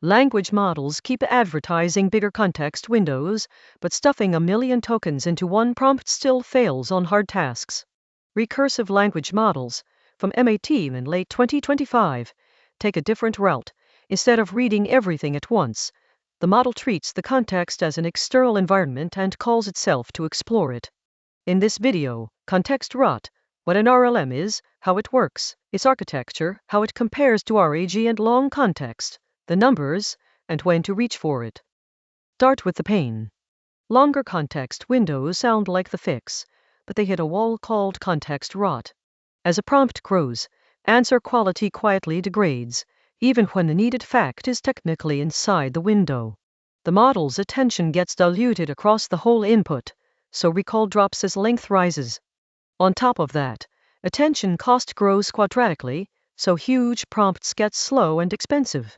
Language models keep advertising bigger context windows, but stuffing a million tokens into one prompt still fails on hard tasks. Recursive language models, from MIT in late 2025, take a different route. Instead of reading everything at once, the model treats the context as an external environment and calls itself to explore it. In this video, Context ROT, what an RLM is, how it works, its architecture, how it compares to RAG and long context, the numbers, and when to reach for it. Start with the pain. Longer context windows sound like the fix, but they hit a wall called context rot. As a prompt grows, answer quality quietly degrades, even when the needed fact is technically inside the window. The model's attention gets diluted across the whole input, so recall drops as length rises. On top of that, attention cost grows quadratically, so huge prompts get slow and expensive.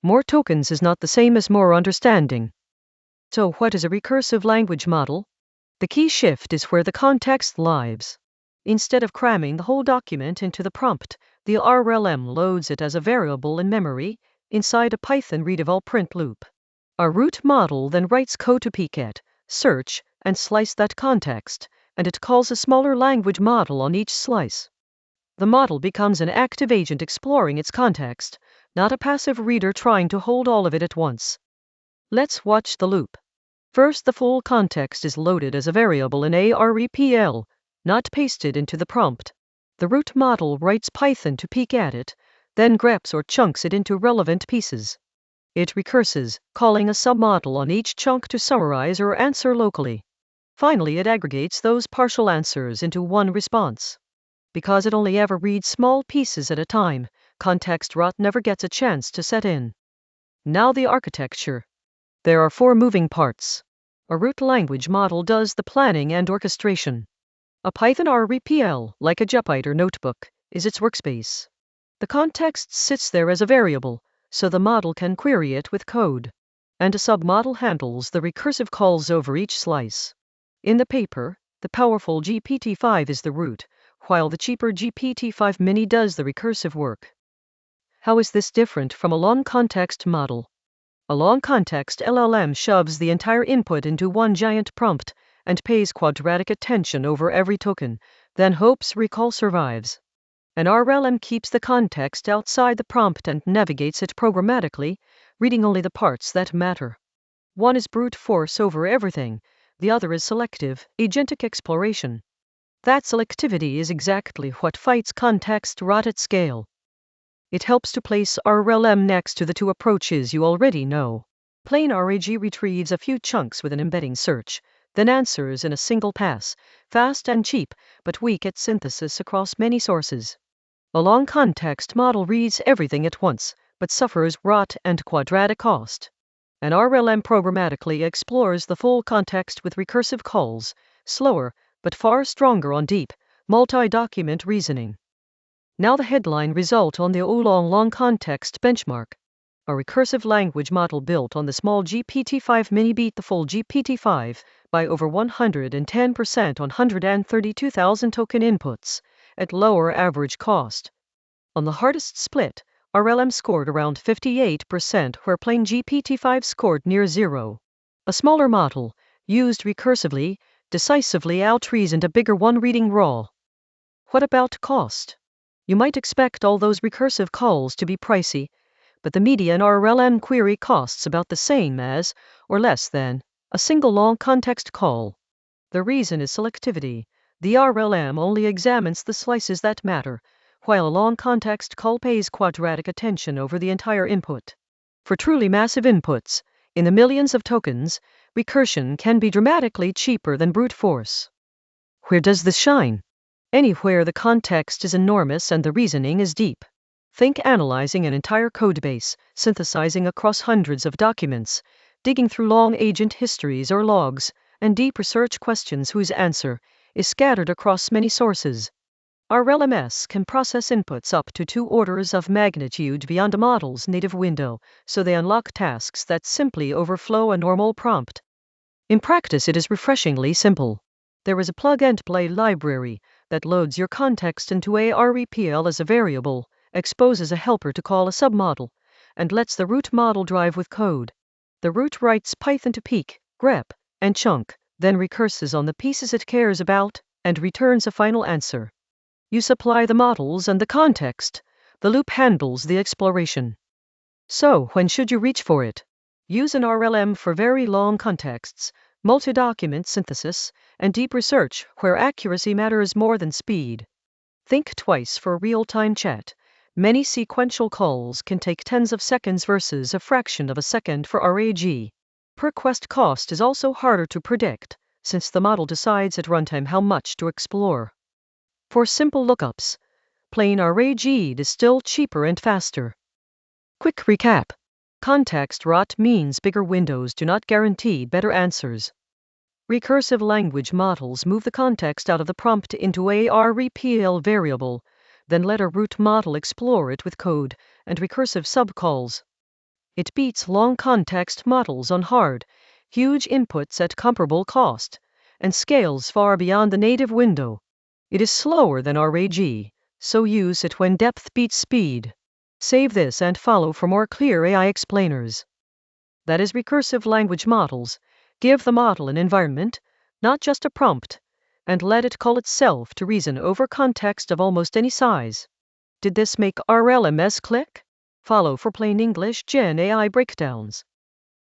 More tokens is not the same as more understanding. So what is a recursive language model? The key shift is where the context lies. Instead of cramming the whole document into the prompt, the RLM loads it as a variable in memory, inside a Python read-eval print loop. A root model then writes code to pick at, search, and slice that context, and it calls a smaller language model on each slice. The model becomes an active agent exploring its context, not a passive reader trying to hold all of it at once. Let's watch the loop. First, the full context is loaded as a variable in REPL, not pasted into the prompt. The root model writes Python to peek at it, then greps or chunks it into relevant pieces. It recurses, calling a submodel on each chunk to summarize or answer locally. Finally, it aggregates those partial answers into one response. Because it only ever reads small pieces at a time, context rot never gets a chance to set in. Now the architecture. There are 4 moving parts. A root language model does the planning and orchestration. A Python REPL, like a Jupyter notebook, is its workspace. The context sits there as a variable, so the model can query it with code. And a submodel handles the recursive calls over each slice. In the paper, the powerful GPT-5 is the root, while the cheaper GPT-5 Mini does the recursive work. How is this different from a long context model? A long context LLM shoves the entire input into one giant prompt and pays quadratic attention over every token, then hopes recall survives. An RLM keeps the context outside the prompt and navigates it programmatically, reading only the parts that matter. One is brute force over everything, the other is selective, agentic exploration. That selectivity is exactly what fights context rot at scale. It helps to place RLM next to the 2 approaches you already know. Plain RAG retrieves a few chunks with an embedding search, then answers in a single pass, fast and cheap, but weak at synthesis across many sources. A long context model reads everything at once, but suffers rot and quadratic cost. An RLM programmatically explores the full context with recursive calls, slower, but far stronger on deep, multi-document reasoning. Now the headline result on the long context benchmark. A recursive language model built on the small GPT-5 Mini beat the full GPT-5 by over 110% on 132,000 token inputs, at lower average cost. On the hardest split, RLM scored around 58%, where plain GPT-5 scored near 0. A smaller model, used recursively, decisively outreasoned a bigger one reading raw. What about cost? You might expect all those recursive calls to be pricey, but the median RLM query costs about the same as, or less than, a single long context call. The reason is selectivity. The RLM only examines the slices that matter, while a long context call pays quadratic attention over the entire input. For truly massive inputs, in the millions of tokens, recursion can be dramatically cheaper than brute force. Where does this shine? Anywhere the context is enormous and the reasoning is deep. Think analyzing an entire codebase, synthesizing across hundreds of documents, digging through long agent histories or logs, and deep research questions whose answer is scattered across many sources. RLMs can process inputs up to 2 orders of magnitude beyond a model's native window, so they unlock tasks that simply overflow a normal prompt. In practice, it is refreshingly simple. There is a plug-and-play library that loads your context into a REPL as a variable, exposes a helper to call a submodel, and lets the root model drive with code. The root writes Python to peek, grep, and chunk, then recurses on the pieces it cares about, and returns a final answer. You supply the models and the context. The loop handles the exploration. So, when should you reach for it? Use an RLM for very long contexts, multi-document synthesis, and deep research where accuracy matters more than speed. Think twice for real-time chat. Many sequential calls can take tens of seconds versus a fraction of a second for RAG. Per quest cost is also harder to predict, since the model decides at runtime how much to explore. For simple lookups, plain RAG is still cheaper and faster. Quick recap. Context rot means bigger windows do not guarantee better answers. Recursive language models move the context out of the prompt into a REPL variable, then let a root model explore it with code and recursive subcalls. It beats long context models on hard, huge inputs at comparable cost, and scales far beyond the native window. It is slower than RAG, so use it when depth beats speed. Save this and follow for more clear AI explainers. That is recursive language models. Give the model an environment, not just a prompt, and let it call itself to reason over context of almost any size. Did this make RLMs click? Follow for plain English Gen AI breakdowns.